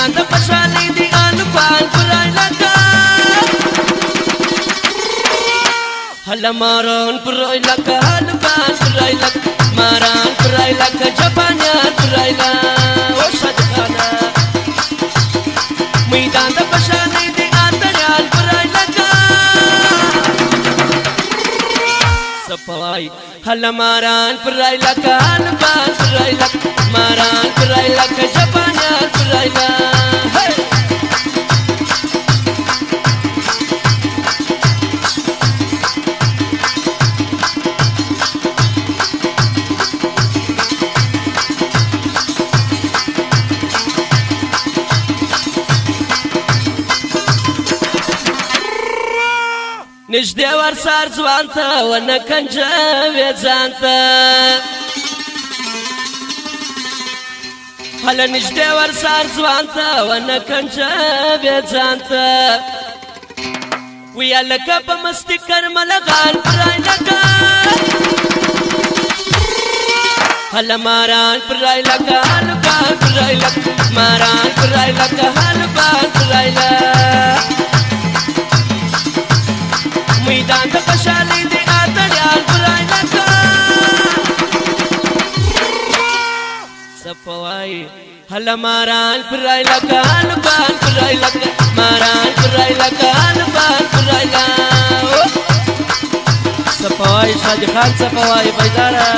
میدان د خوشحالۍ دی الفان پرای لکه هله ماران پرای لکه الفان پرای لکه ماران پرای لکه جاپانیان پرای لکه شادخانه میدان د خوشحالۍ دی اتریان پرای لکه سپوای هله ماران پرای لکه الفان پرای لکه ماران پرای لکه جاپانیان پرای لکه نشدې ورسار ځوان ته ونه کنجوې ځان ته هله نشدې ورسار ځوان ته ونه کنجوې ځان ته ویا لکه په مستي کرملغان پرای لکه هله ماران پرای لکه هلبان پرای لکه ماران پرای لکه هلبان پرای لکه میدان د خوشحالۍ دی اتریان پرای لکه سپوای هله ماران پرای لکه هلبان پرای لکه ماران پرای لکه هلبان پرای لکه سپوای شادي خان سپوای بیداره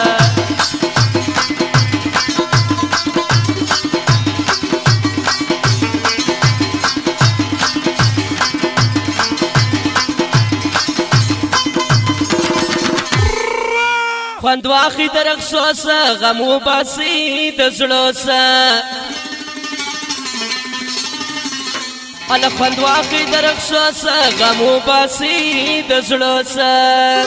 خوند واخی در اقصو سا غمو باسی د زړو سا الا خوند واخی در اقصو سا غمو باسی د زړو سا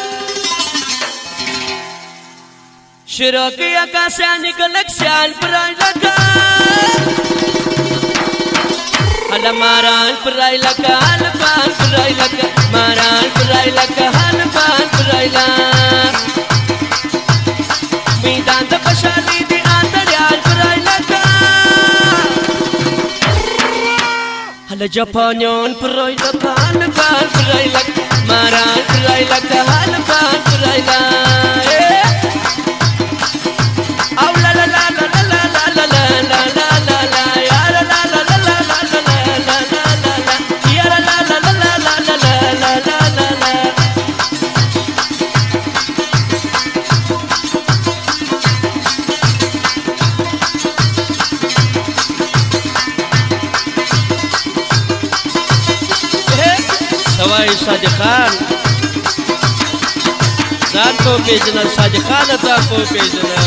شروکی اکاسیانی گلکسیان پرای لکه الا ماران پرای لکه الفان پرای لکه ماران پرای لکه الفان پرای لکه میدان د خوشحالۍ دی اتریان پرای لکه هله جاپانیان پرای لکه هلبان پرای لکه ماران پرای لکه هلبان پرای لکه او لا لا لا لا لا لا لا لا لا لا لا یا لا لا لا لا لا لا لا لا لا یا لا لا لا لا لا لا لا لا لا سوای شادي خان ځان په پیژنه شادي خان ته په پیژنه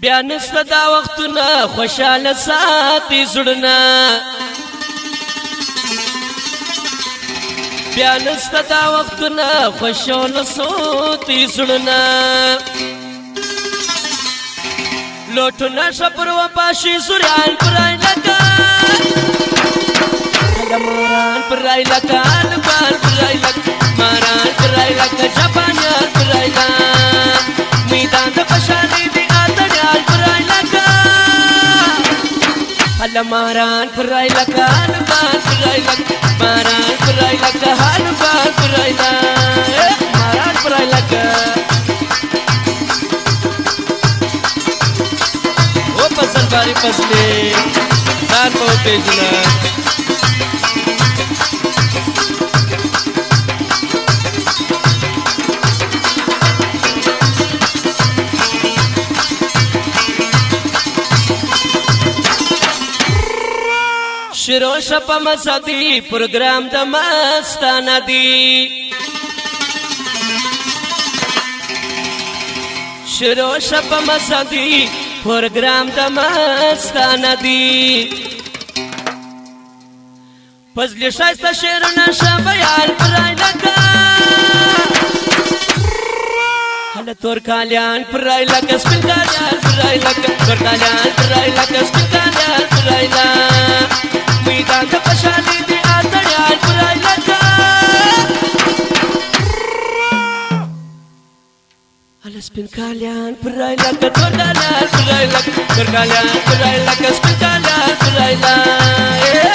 بیا نسته دا وختونه خوشاله ساتي زړونه بیا نسته دا وختونه خوشاله ساتي زړونه لوټونه شپر و پاشي سوريان پرای لکه هله ماران پرای لکه الفان پرای لکه ماران پرای لکه جاپانیان پرای لکه میدان د خوشحالۍ دی اتریان پرای لکه هله ماران پرای لکه الفان پرای لکه ماران پرای لکه الفان پرای لکه ماران پرای لکه فصل باری فصلی ځان په پیژنه شروع شپه مسادي پروګرام د مستانه دی شروع شپه مسادي پروګرام د مستانه دی فضل شایسته شعرونه شبیان پرای لکه هله تور کالیان پرای لکه سپین کالیان پرای لکه تور کالیان پرای لکه سپین کالیان پرای لکه میدان د خوشحالۍ دی اتریان پرای لکه هله سپین kalian berailah ke kalian berailah kalian berailah ke kalian berailah